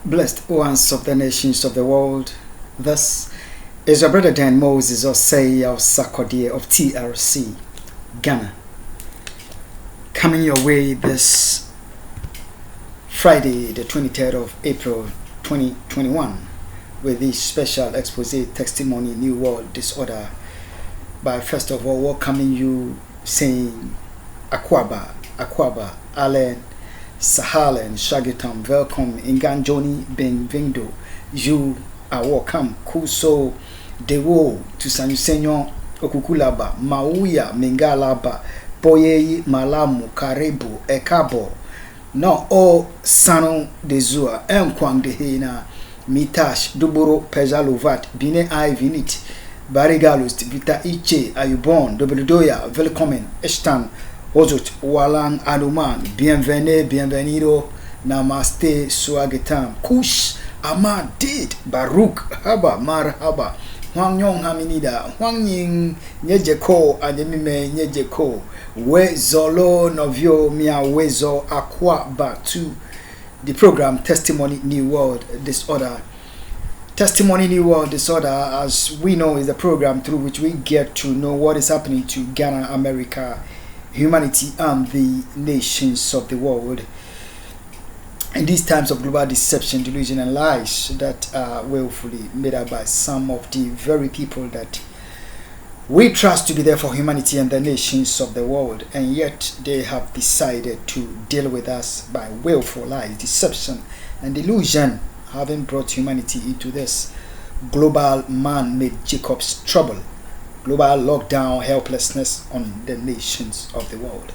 Blessed ones of the nations of the world, this is your brother Dan Moses Osei of Sakodie of TRC, Ghana, coming your way this Friday, the 23rd of April 2021, with this special expose testimony, New World Disorder, by first of all welcoming you, saying Akwaba, Allen, Sahalen, Shagitam, welcome, Inganjoni, Benvindo, you are welcome, Kuso, Dewo, to San Senyor, Okukulaba, Mauya, Mengalaba, Boye, Malamu, Karibu, Ekabo, no o Sano de Zua, Enkwang de Hena, Mitash, Duburo, Pezalovat, Bine I Vinit, Barigalust, Vita Iche, Ayubon, Dobredoya, welcome, Estan, Ozut, Walang, Aduman, bienvenido, namaste, suagetam, kush, amadid, Baruch, haba, marhaba, Huang Yong Haminida, Huang Ying, Nyejeko, Ademime, Nyejeko, We Zolo, Novio, Mia Wezo, Aqua, Batu, the program Testimony New World Disorder. Testimony New World Disorder, as we know, is the program through which we get to know what is happening to Ghana, America, humanity, and the nations of the world in these times of global deception, delusion, and lies that are willfully made up by some of the very people that we trust to be there for humanity and the nations of the world, and yet they have decided to deal with us by willful lies, deception, and delusion, having brought humanity into this global man-made Jacob's trouble, global lockdown, helplessness on the nations of the world.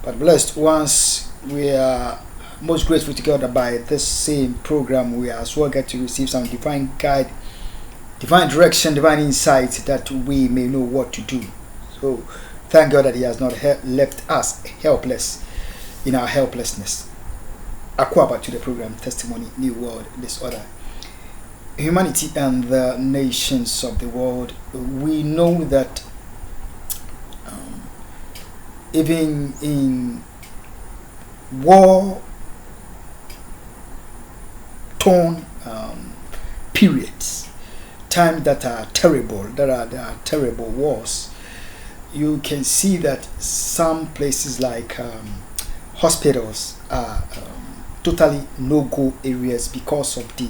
But blessed ones, we are most grateful together by this same program. We as well get to receive some divine guide, divine direction, divine insight that we may know what to do. So thank God that He has not left us helpless in our helplessness. Akwaba to the program Testimony New World Disorder. Humanity and the nations of the world, we know that even in war torn periods, times that are terrible, there are terrible wars, you can see that some places like hospitals are totally no-go areas because of the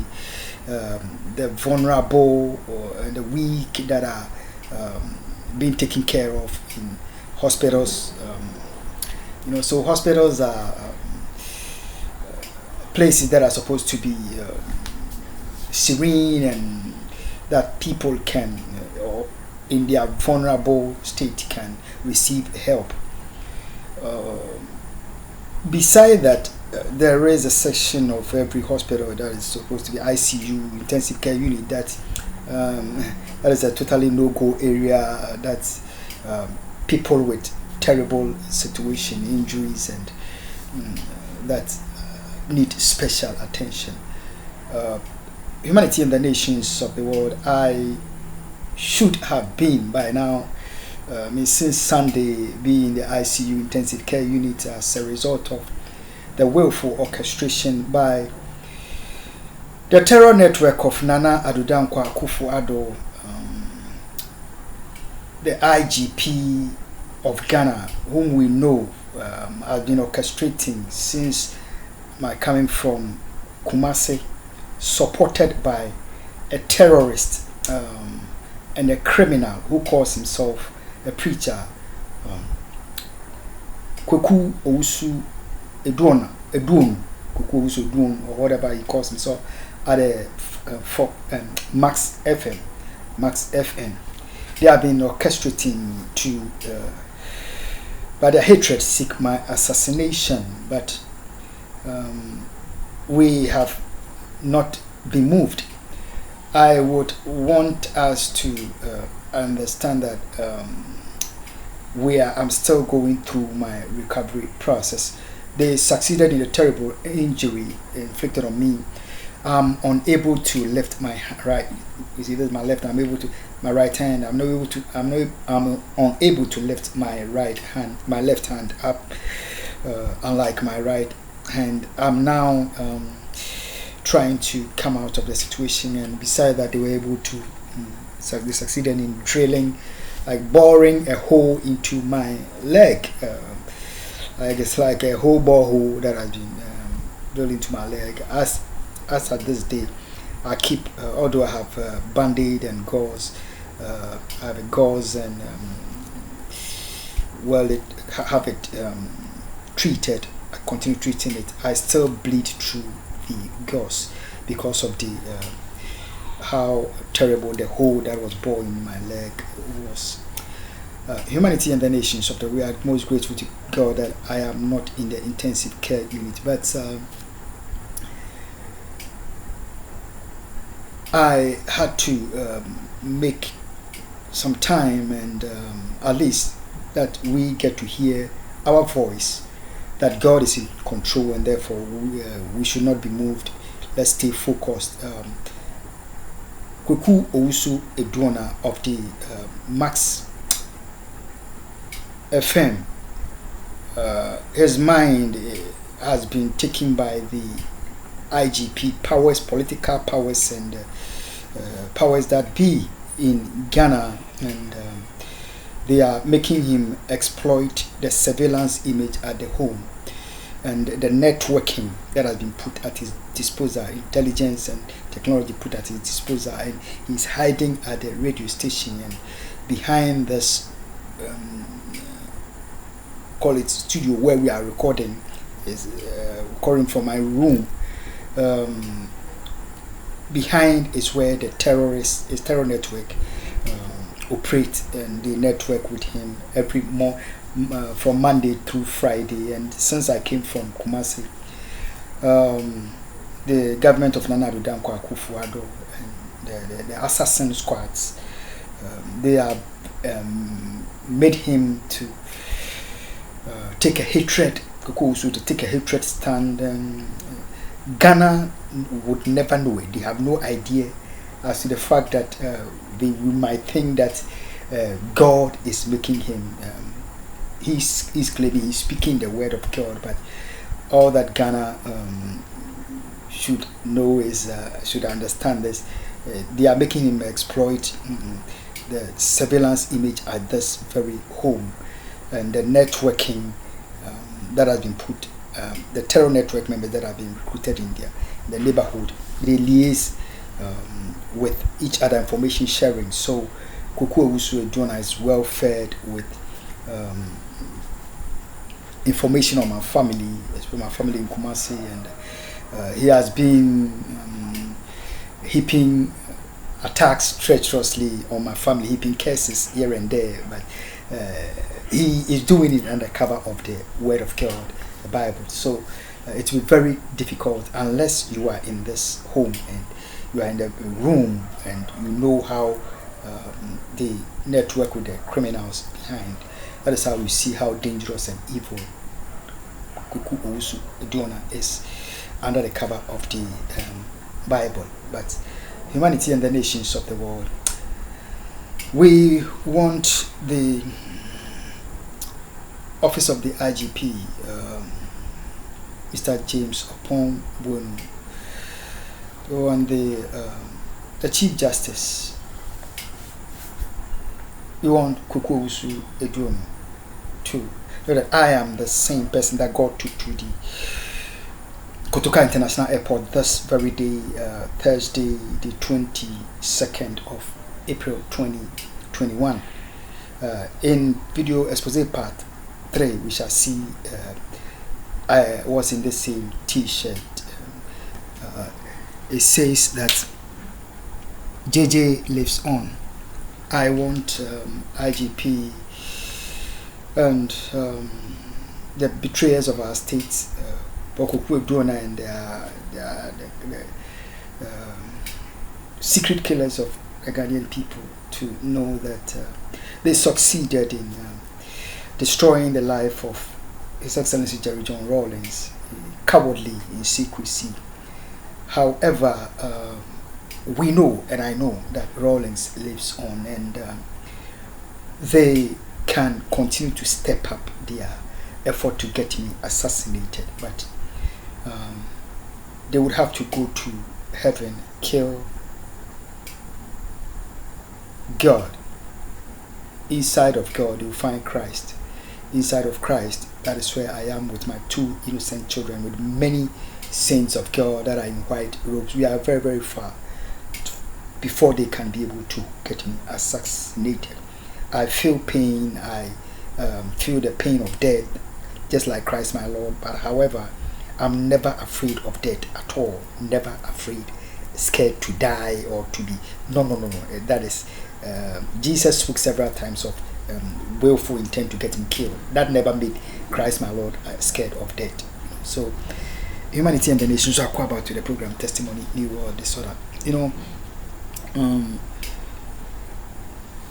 vulnerable and the weak that are being taken care of in hospitals. So hospitals are places that are supposed to be serene and that people can, or in their vulnerable state, can receive help. Beside that, there is a section of every hospital that is supposed to be ICU, intensive care unit, that is a totally no-go area. That's people with terrible situation, injuries, and that need special attention. Humanity and the nations of the world, I should have been by now, since Sunday, being in the ICU, intensive care unit, as a result of the willful orchestration by the terror network of Nana Addo Akufo Addo, the IGP of Ghana, whom we know has been orchestrating since my coming from Kumasi, supported by a terrorist and a criminal who calls himself a preacher, Kweku Aduonu, or whatever he calls himself, at a Max FM. They have been orchestrating to, by their hatred, seek my assassination, but we have not been moved. I would want us to understand that I'm still going through my recovery process. They succeeded in a terrible injury inflicted on me. I'm unable to lift my right. You see, this is my left. My right hand. I'm unable to lift my left hand up. Unlike my right hand, I'm now trying to come out of the situation, and besides that, they were able to they succeeded in drilling, like boring a hole into my leg. Like it's like a whole borehole that has been drilled into my leg. As at this day, I keep, although I have band-aid and gauze, I have a gauze and have it treated. I continue treating it. I still bleed through the gauze because of the how terrible the hole that was bored in my leg was. Humanity and the nations of the world, I'm most grateful to God that I am not in the intensive care unit, but I had to make some time, and at least that we get to hear our voice, that God is in control, and therefore we should not be moved. Let's stay focused. Kweku also Aduonu of the Max FM, his mind has been taken by the IGP powers, political powers, and powers that be in Ghana, and they are making him exploit the surveillance image at the home and the networking that has been put at his disposal, intelligence and technology put at his disposal, and he's hiding at the radio station, and behind this call it studio where we are recording, is recording from my room. Behind is where the terror network operate, and they network with him every from Monday through Friday. And since I came from Kumasi, the government of Nana Addo Akufo, Addo, and the assassin squads, they have made him to take a hatred, to take a hatred stand. Ghana would never know it. They have no idea as to the fact that we might think that God is making him. He's claiming he's speaking the word of God, but all that Ghana should know is should understand this. They are making him exploit the surveillance image at this very home, and the networking that has been put. The terror network members that have been recruited in the neighborhood, they liaise with each other, information sharing. So Kweku Aduonu is well fed with information on my family, especially my family in Kumasi, and he has been heaping attacks treacherously on my family, heaping curses here and there, but he is doing it under cover of the word of God, the Bible. So it will be very difficult unless you are in this home and you are in the room and you know how they network with the criminals behind. That is how you see how dangerous and evil Kweku Aduonu is under the cover of the Bible. But humanity and the nations of the world, we want the office of the IGP, Mr. James Opon Bueno, and the Chief Justice. We want Kweku Aduonu to know that I am the same person that God took to the Kotoka International Airport this very day, Thursday, the 22nd of April 2021. In video expose part 3, we shall see I was in the same t-shirt. It says that JJ lives on. I want IGP and the betrayers of our states, Kweku Aduonu, and the secret killers of the Ghanaian people, to know that they succeeded in destroying the life of His Excellency Jerry John Rawlings, cowardly in secrecy. However, we know, and I know, that Rawlings lives on, and they can continue to step up their effort to get me assassinated. But they would have to go to heaven, kill God. Inside of God, you find Christ. Inside of Christ, that is where I am with my 2 innocent children, with many saints of God that are in white robes. We are very, very far before they can be able to get me assassinated. I feel pain. I feel the pain of death, just like Christ my Lord. But however, I'm never afraid of death at all. Never afraid, scared to die or to be. No. That is, Jesus spoke several times of willful intent to get him killed. That never made Christ my Lord scared of death. So, Humanity and the Nations are about to the program Testimony, New World Disorder.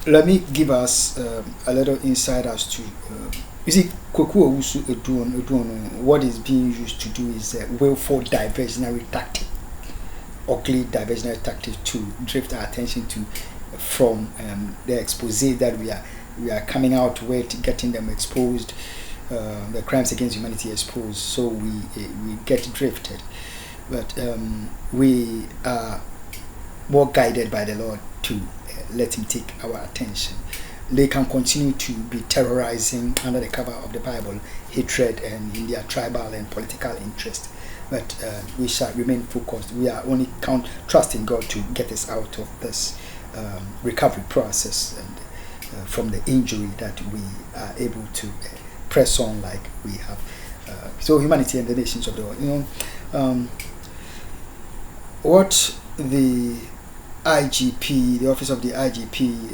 Let me give us a little insight as to you see, Kweku Aduonu, what is being used to do is a willful diversionary tactic, ugly diversionary tactic to drift our attention to from the expose that we are coming out with, getting them exposed, the crimes against humanity exposed, so we get drifted. But we are more guided by the Lord to let him take our attention. They can continue to be terrorizing under the cover of the Bible, hatred and in their tribal and political interest. But we shall remain focused. We are only trusting God to get us out of this recovery process and from the injury that we are able to press on like we have. So Humanity and the Nations of the world. What the IGP, the office of the IGP,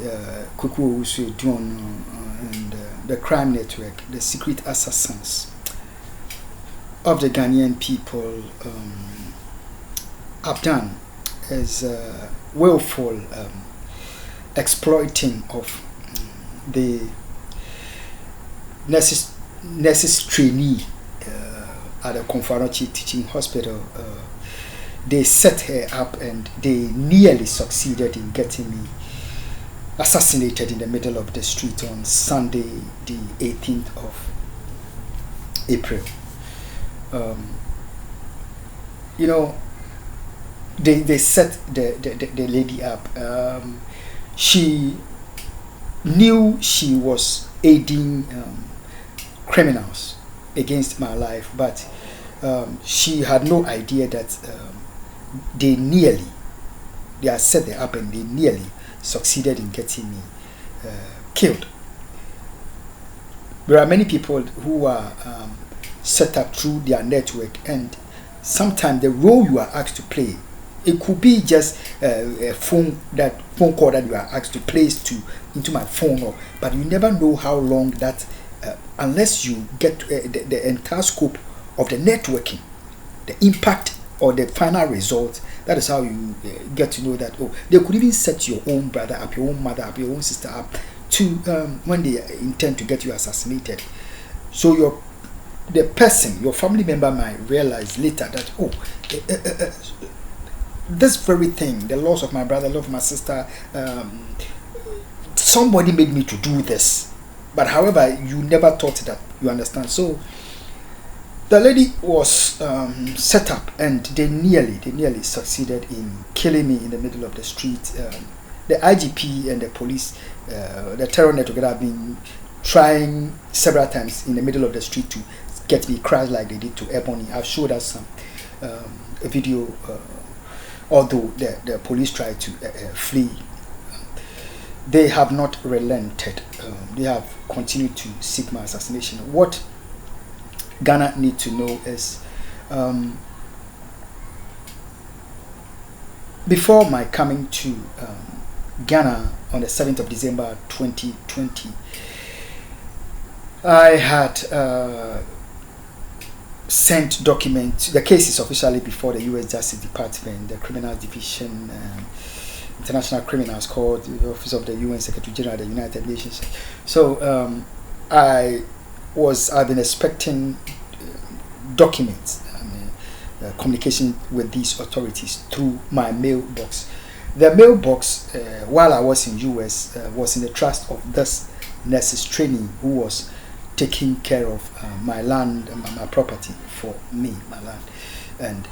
Kweku Aduonu, and the crime network, the secret assassins of the Ghanaian people have done is willful exploiting of the nurses trainee at the Confarachi Teaching Hospital. They set her up and they nearly succeeded in getting me assassinated in the middle of the street on Sunday, the 18th of April. They set the lady up. She knew she was aiding criminals against my life, but she had no idea that they had set her up and they nearly succeeded in getting me killed. There are many people who are set up through their network, and sometimes the role you are asked to play, it could be just a phone call that you are asked to place into my phone, but you never know how long that unless you get the entire scope of the networking, the impact or the final result. That is how you get to know that they could even set your own brother up, your own mother up, your own sister up to when they intend to get you assassinated. So the person, your family member, might realize later that this very thing, the loss of my brother, loss of my sister, somebody made me to do this. But however, you never thought that, you understand. So the lady was set up, and they nearly succeeded in killing me in the middle of the street. The IGP and the police, the terror network, have been trying several times in the middle of the street to get me crashed like they did to Ebony. I've showed us some a video, although the police tried to flee. They have not relented. They have continued to seek my assassination. What Ghana need to know is before my coming to Ghana on the 7th of December 2020, I had sent documents. The case is officially before the U.S. Justice Department, the Criminal Division, International Criminals Court, the Office of the UN Secretary General of the United Nations. So I've been expecting documents, communication with these authorities through my mailbox. The mailbox, while I was in US, was in the trust of this nurses trainee who was taking care of my land and my property for me, my land. And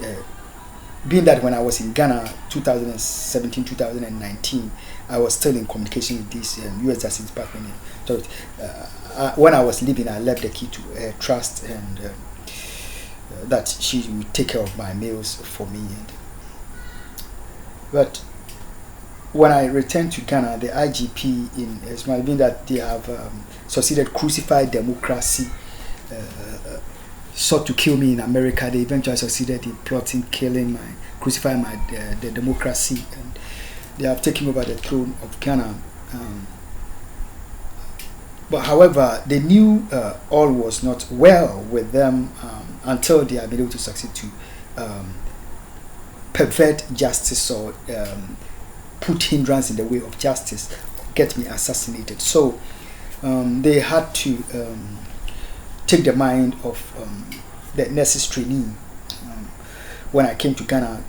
being that when I was in Ghana 2017 2019, I was still in communication with this U.S. Justice Department. So when I was leaving, I left the key to a trust, and that she would take care of my meals for me. But when I returned to Ghana, the IGP in Ismail, being that they have succeeded crucify democracy, sought to kill me in America. They eventually succeeded in plotting, crucifying the democracy, and they have taken over the throne of Ghana. But however, they knew all was not well with them until they have been able to succeed to pervert justice or put hindrance in the way of justice, get me assassinated. So they had to take the mind of the nurse's trainee when I came to Ghana,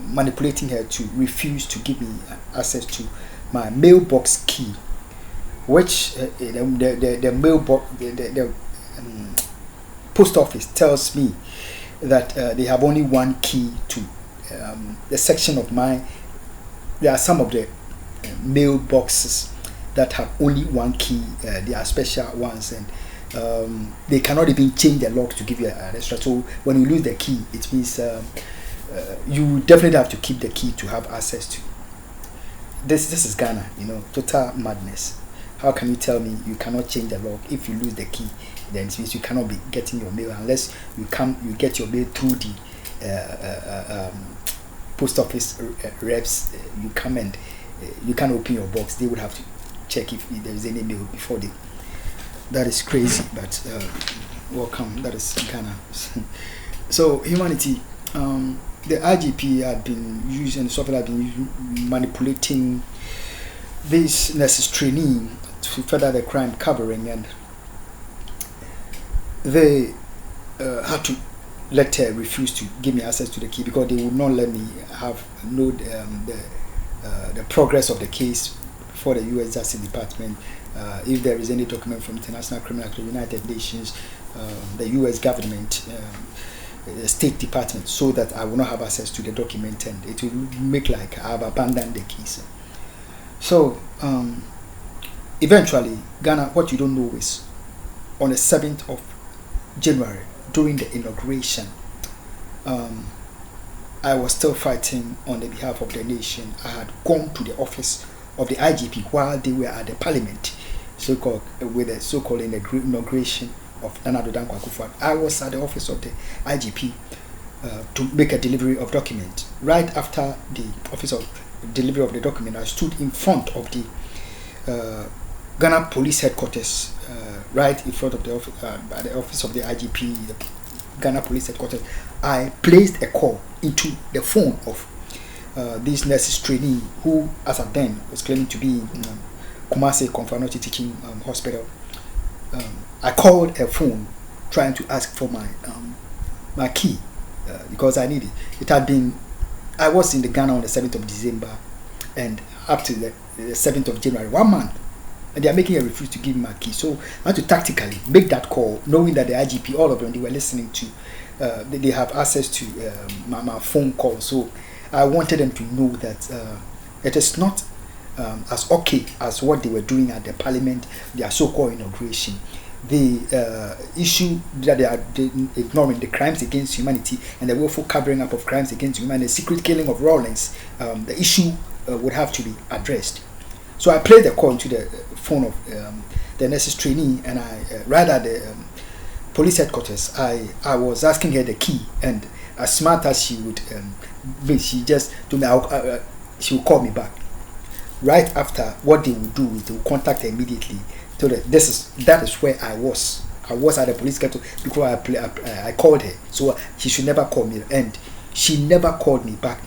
manipulating her to refuse to give me access to my mailbox key, which the mailbox, the post office tells me that they have only one key to the section of my. There are some of the mailboxes that have only one key. They are special ones, and they cannot even change the lock to give you an extra. So when you lose the key, it means you definitely have to keep the key to have access to. This is Ghana, total madness. How can you tell me you cannot change the lock? If you lose the key, then it means you cannot be getting your mail unless you get your mail through the post office reps. You come and you can't open your box. They would have to check if there is any mail before they. That is crazy, but welcome. That is Ghana. So humanity, the IGP had been using software, had been manipulating this nurses trainee to further the crime covering, and they had to let her refuse to give me access to the key because they would not let me know the progress of the case for the U.S. Justice Department. If there is any document from International Criminal Court, United Nations, the U.S. government, the State Department, so that I will not have access to the document, and it will make like I have abandoned the case. So eventually, Ghana, what you don't know is on the 7th of January, during the inauguration, I was still fighting on the behalf of the nation. I had gone to the office of the IGP while they were at the parliament, so-called with the so-called inauguration of Addo Akufo. I was at the office of the IGP to make a delivery of document. Right after the office of delivery of the document, I stood in front of the Ghana Police Headquarters, right in front of the office, at the office of the IGP, the Ghana Police Headquarters. I placed a call into the phone of this nurses trainee who, as of then, was claiming to be in Kumasi Confanochi Teaching Hospital. I called her phone trying to ask for my key because I needed it. It had been, I was in the Ghana on the 7th of December and up to the 7th of January, 1 month. And they are making a refuse to give me my key. So I had to tactically make that call, knowing that the IGP, all of them, they were listening to, they have access to my phone call. So I wanted them to know that it is not as okay as what they were doing at the parliament, their so-called inauguration. The issue that they are ignoring, the crimes against humanity and the willful covering up of crimes against humanity, the secret killing of Rawlings, the issue would have to be addressed. So I played the call into the phone of the nurses trainee, and I right at the police headquarters, I was asking her the key, and as smart as she would be, she just told me she would call me back. Right after, what they would do is they would contact her immediately. So that is where I was. I was at the police headquarters because I called her, so she should never call me, and she never called me back.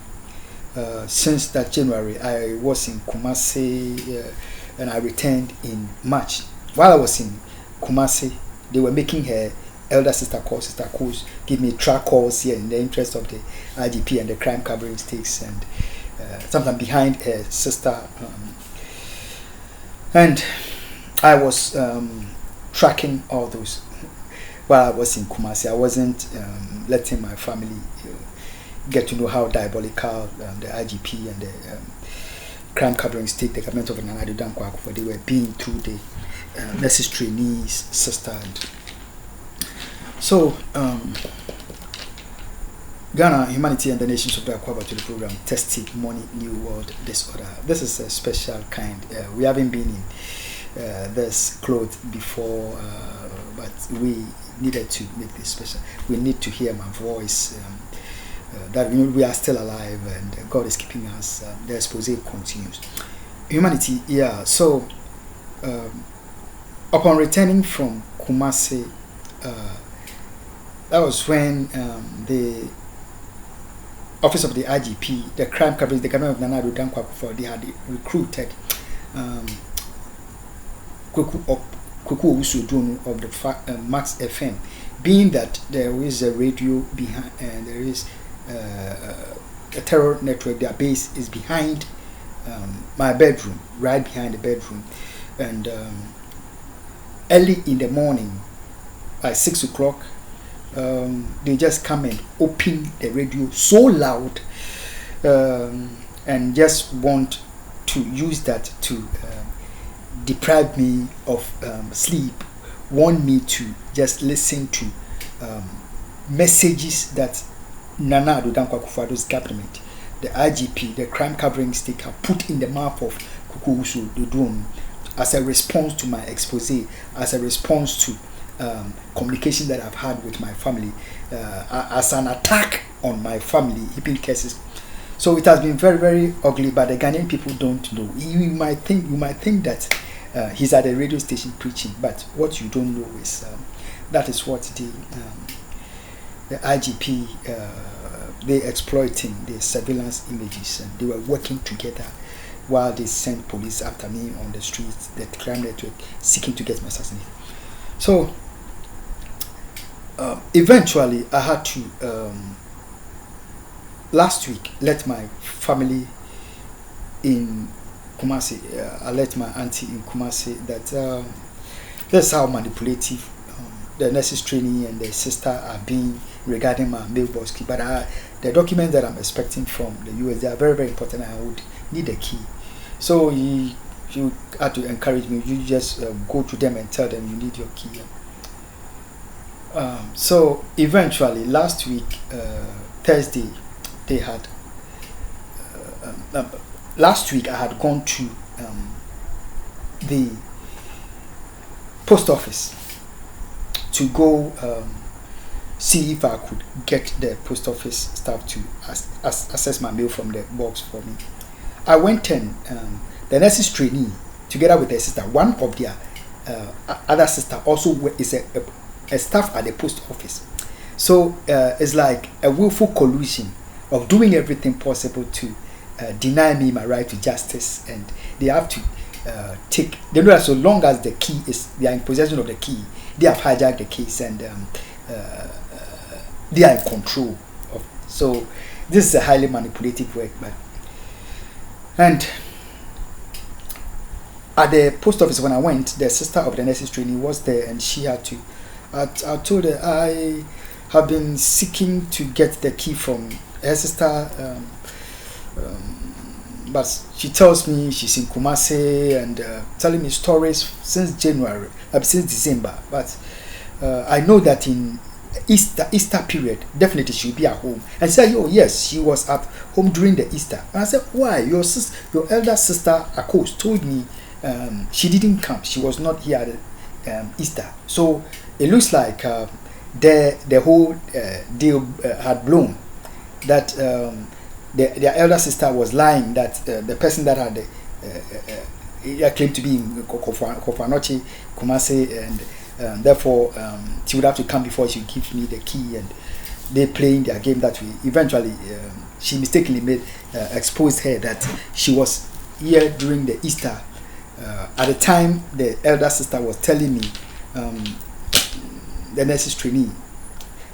Since that January, I was in Kumasi, and I returned in March. While I was in Kumasi, they were making her elder sister calls, give me track calls here in the interest of the IGP and the crime covering stakes, and sometimes behind her sister. And I was tracking all those while I was in Kumasi. I wasn't letting my family get to know how diabolical the IGP and the crime covering state, the government of Nana Addo Akufo, they were being through the nurses trainees, sister. And so, Ghana, Humanity and the Nations of the Aquaba to the program, Testimony New World Disorder. This is a special kind. We haven't been in this clothes before, but we needed to make this special. We need to hear my voice, that we are still alive and God is keeping us. The expose continues. Humanity, yeah. So, upon returning from Kumasi, that was when the office of the IGP, the crime coverage, the government of Nana Addo Akufo, they had recruited Kweku Aduonu of the Max FM, being that there is a radio behind and there is a terror network. Their base is behind my bedroom, right behind the bedroom, and early in the morning, by 6 o'clock, they just come and open the radio so loud, and just want to use that to deprive me of sleep, want me to just listen to messages that Nana Addo Akufo-Addo's government, the IGP, the crime covering state, have put in the mouth of Kweku Aduonu as a response to my expose, as a response to communication that I've had with my family, as an attack on my family, heaping cases. So it has been very, very ugly, but the Ghanaian people don't know. You might think that he's at a radio station preaching, but what you don't know is that is what the IGP, they exploiting the surveillance images, and they were working together while they sent police after me on the streets, the crime network, seeking to get me assassinated. So eventually I had to last week let my family in Kumasi, I let my auntie in Kumasi that that's how manipulative the nurses trainee and the sister are being regarding my mailbox key. But the documents that I'm expecting from the US, they are very, very important. I would need a key. So you had to encourage me. You just go to them and tell them you need your key. So eventually, last week, Thursday, they had. Last week, I had gone to the post office to go see if I could get the post office staff to access my mail from the box for me. I went and the nurses trainee, together with their sister, one of their other sister also is a staff at the post office. So it's like a willful collusion of doing everything possible to deny me my right to justice, and they have to they know that so long as the key is, they are in possession of the key, they have hijacked the case, and they are in control of. So this is a highly manipulative work. And at the post office when I went, the sister of the nurses trainee was there, and she had to. I told her I have been seeking to get the key from her sister. But she tells me she's in Kumasi and telling me stories since December. But I know that in Easter period, definitely she'll be at home. And she said, "Oh yes, she was at home during the Easter." And I said, "Why? Your elder sister Akufo told me she didn't come. She was not here at Easter." So it looks like the whole deal had blown. That. Their elder sister was lying that the person that had claimed to be in Kofanochi, Kumasi, and therefore she would have to come before she give me the key, and they playing their game that way. Eventually, she mistakenly exposed her that she was here during the Easter. At the time, the elder sister was telling me, the nurses trainee,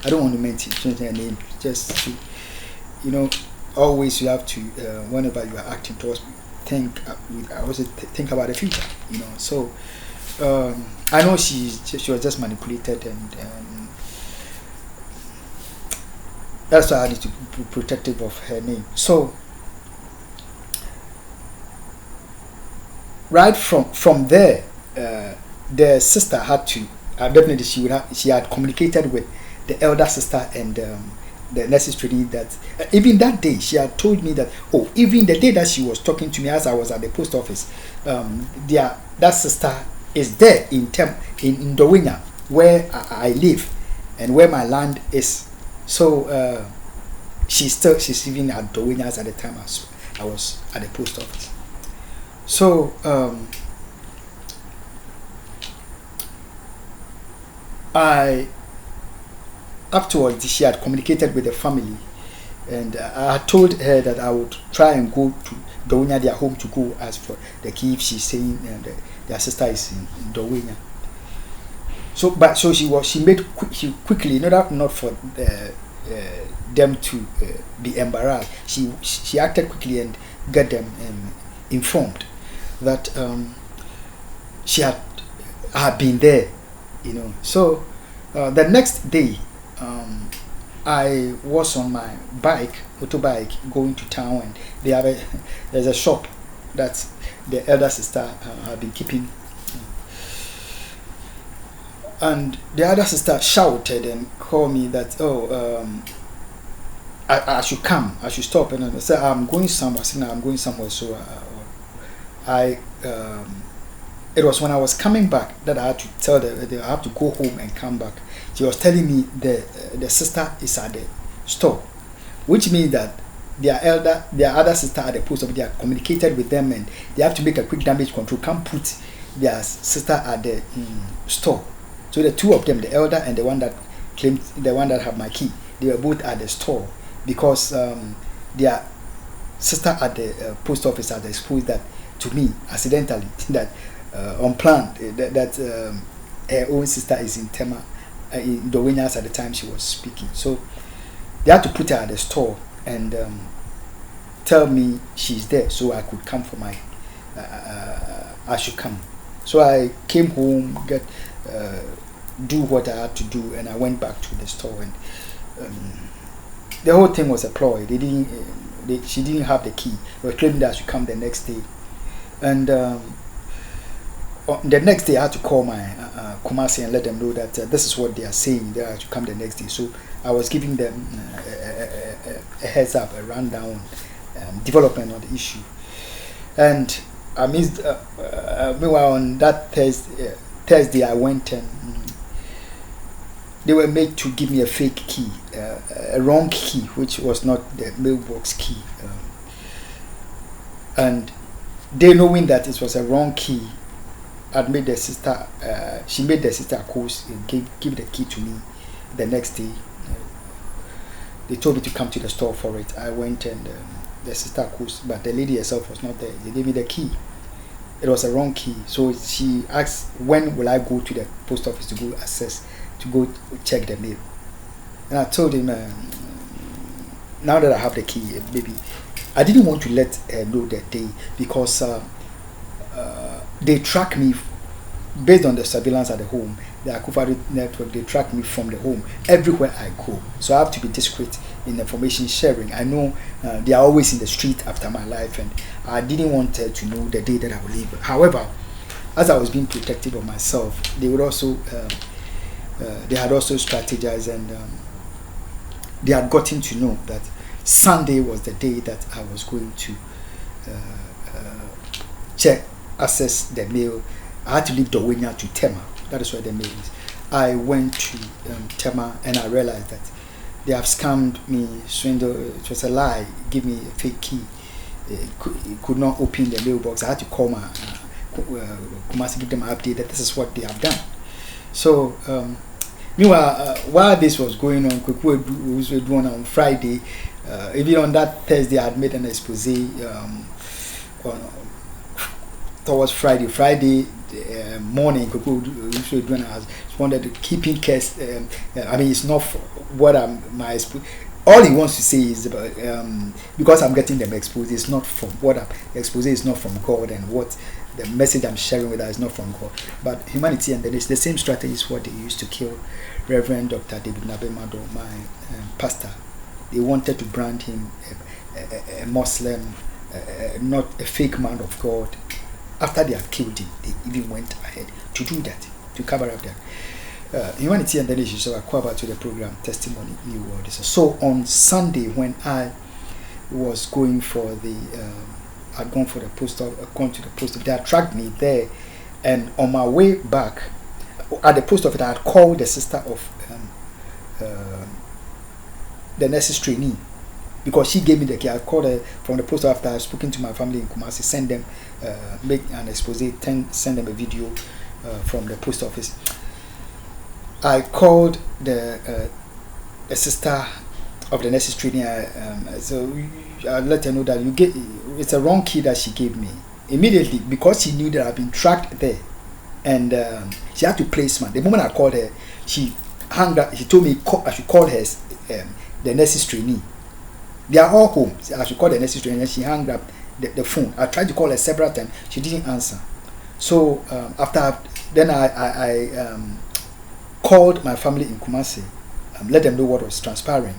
I don't want to mention her name, just to, always you have to, whenever you are acting towards, think about the future, So I know she was just manipulated, and That's why I need to be protective of her name. So right from there, the sister had to definitely she had communicated with the elder sister and the necessary that even that day she had told me that, oh, even the day that she was talking to me as I was at the post office, that sister is there in Dowenya where I live and where my land is. So she's even at Dowenya at the time I was at the post office. So afterwards she had communicated with the family, and I had told her that I would try and go to Dowenya, their home, to go ask for the key if she's saying their sister is in Dowenya. So she quickly, in order not for them to be embarrassed, she acted quickly and got them informed that I had been there, So the next day, I was on my motorbike, going to town, and there's a shop that the elder sister had been keeping, and the other sister shouted and called me that, I should come, I should stop, and I said, I'm going somewhere. So it was when I was coming back that I had to tell them I have to go home and come back. She was telling me the sister is at the store, which means that their other sister at the post office, they have communicated with them and they have to make a quick damage control, can't put their sister at the store. So the two of them, the elder and the one that had my key, they were both at the store because their sister at the post office had exposed that to me accidentally, that unplanned, that her own sister is in Tema, in Dowenya at the time she was speaking. So they had to put her at the store and tell me she's there, so I could come for my. I should come. So I came home, do what I had to do, and I went back to the store, and the whole thing was a ploy. She didn't have the key. They were claiming that I should come the next day, and the next day I had to call my Kumasi and let them know that this is what they are saying. They are to come the next day. So I was giving them a heads up, a rundown, development on the issue, and I missed. Meanwhile, on that Thursday, I went and they were made to give me a fake key, a wrong key, which was not the mailbox key, and they, knowing that it was a wrong key, had made the sister. She made the sister course give the key to me the next day. They told me to come to the store for it. I went and the sister course, but the lady herself was not there. They gave me the key. It was a wrong key. So she asked, when will I go to the post office to go go check the mail? And I told him, now that I have the key, maybe I didn't want to let her know that day because they track me based on the surveillance at the home. The Akufo network, they track me from the home everywhere I go. So I have to be discreet in information sharing. I know they are always in the street after my life, and I didn't want her to know the day that I will leave. However, as I was being protective of myself, they would also they had also strategized, and they had gotten to know that Sunday was the day that I was going to access the mail. I had to leave Dowenya to Tema. That is where the mail is. I went to Tema, and I realized that they have scammed me, swindled. It was a lie. Give me a fake key. Could not open the mailbox. I had to call my Kumasi, give them an update that this is what they have done. So meanwhile, while this was going on, Kweku was doing on Friday. Even on that Thursday, I had made an expose towards Friday. Friday morning, Kweku has responded to keeping case. I mean, it's not what my all he wants to say is about because I'm getting them exposed. It's not from what the expose is not from God, and what the message I'm sharing with her is not from God, but humanity. And then it's the same strategy is what they used to kill Reverend Dr. David Nabemado, my pastor, they wanted to brand him a Muslim, not a fake man of God. After they had killed him, they even went ahead to do that, to cover up that. Humanity and the Nation. So I call back to the program Testimony New World. So on Sunday, when I was going for the, I'd gone for the post of, gone to the post office, they had tracked me there, and on my way back at the post office, I had called the sister of the nurse's trainee, because she gave me the key. I called her from the post after I had spoken to my family in Kumasi, send them, make an expose, send them a video from the post office. I called the sister of the nurse's trainee, so I let her know that it's a wrong key that she gave me immediately, because she knew that I've been tracked there, and she had to play smart. The moment I called her, she hung up. She told me I should call her the nurse's trainee. They are all home. I should call the nurse's trainee, and she hung up the phone. I tried to call her several times. She didn't answer. So then I called my family in Kumasi, let them know what was transpiring,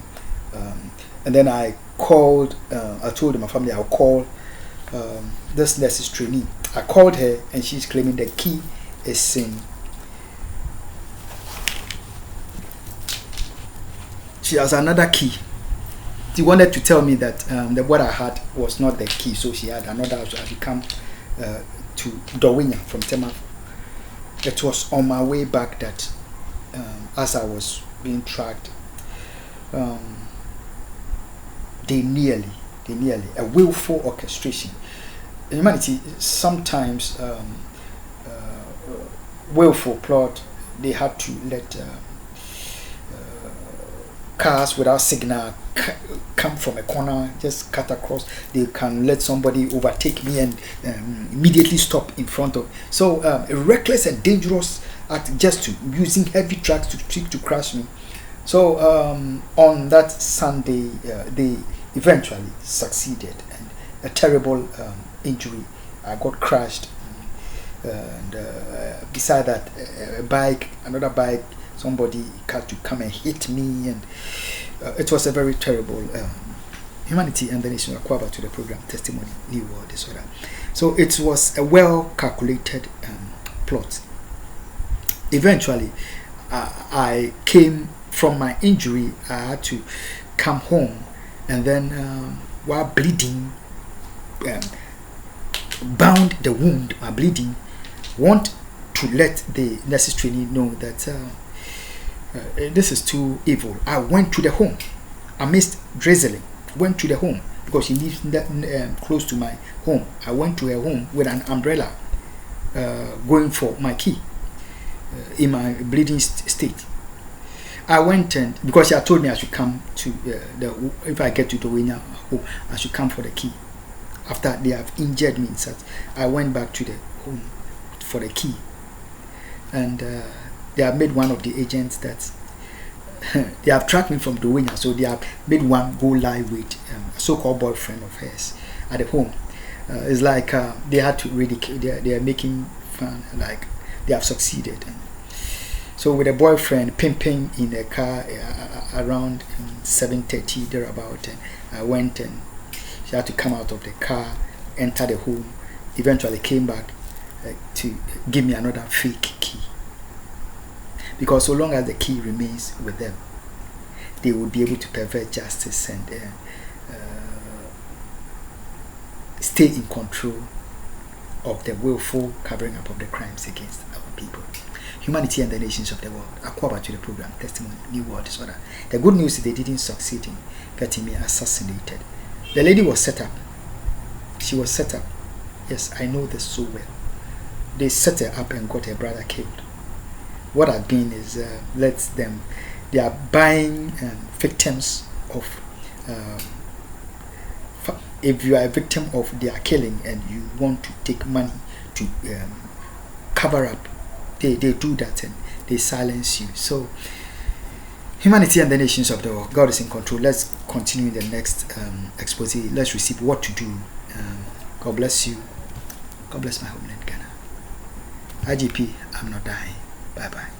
and then I called. I told my family I'll call this nurse's trainee. I called her, and she's claiming the key is in. She has another key. She wanted to tell me that what I had was not the key, so she had another. So I come to Dowinya from Tema. It was on my way back that, as I was being tracked, they nearly a willful orchestration. In humanity, sometimes willful plot. They had to let cars without signal come from a corner, just cut across. They can let somebody overtake me and immediately stop in front of. So a reckless and dangerous act, just to using heavy trucks to crash me. So on that Sunday, they eventually succeeded, and a terrible injury. I got crashed, and beside that, another bike. Somebody had to come and hit me, and it was a very terrible Humanity and the Nation acquired to the program Testimony New World Disorder. So it was a well calculated plot. Eventually, I came from my injury. I had to come home, and then while bleeding, bound the wound. My bleeding, want to let the nurse's trainee know that. This is too evil. I went to the home amidst drizzling. Went to the home because she lives close to my home. I went to her home with an umbrella, going for my key in my bleeding state. I went, and because she had told me I should come to if I get to the Winya, I should come for the key. After they have injured me, such, I went back to the home for the key, and. They have made one of the agents that they have tracked me from Dowinya, so they have made one go lie with a so-called boyfriend of hers at the home. It's like they had to ridicule. They are making fun, like they have succeeded. And so with a boyfriend pimping in a car around 7:30 thereabout, and I went, and she had to come out of the car, enter the home. Eventually came back to give me another fake key. Because so long as the key remains with them, they will be able to pervert justice and stay in control of the willful covering up of the crimes against our people. Humanity and the nations of the world. Acquired to the program Testimony New World Disorder. The good news is they didn't succeed in getting me assassinated. The lady was set up. She was set up. Yes, I know this so well. They set her up and got her brother killed. What I've been is they are buying victims of if you are a victim of their killing and you want to take money to cover up, they do that and they silence you. So humanity and the nations of the world, God is in control. Let's continue in the next expose. Let's receive what to do. God bless you. God bless my homeland, Ghana. IGP, I'm not dying. Bye bye.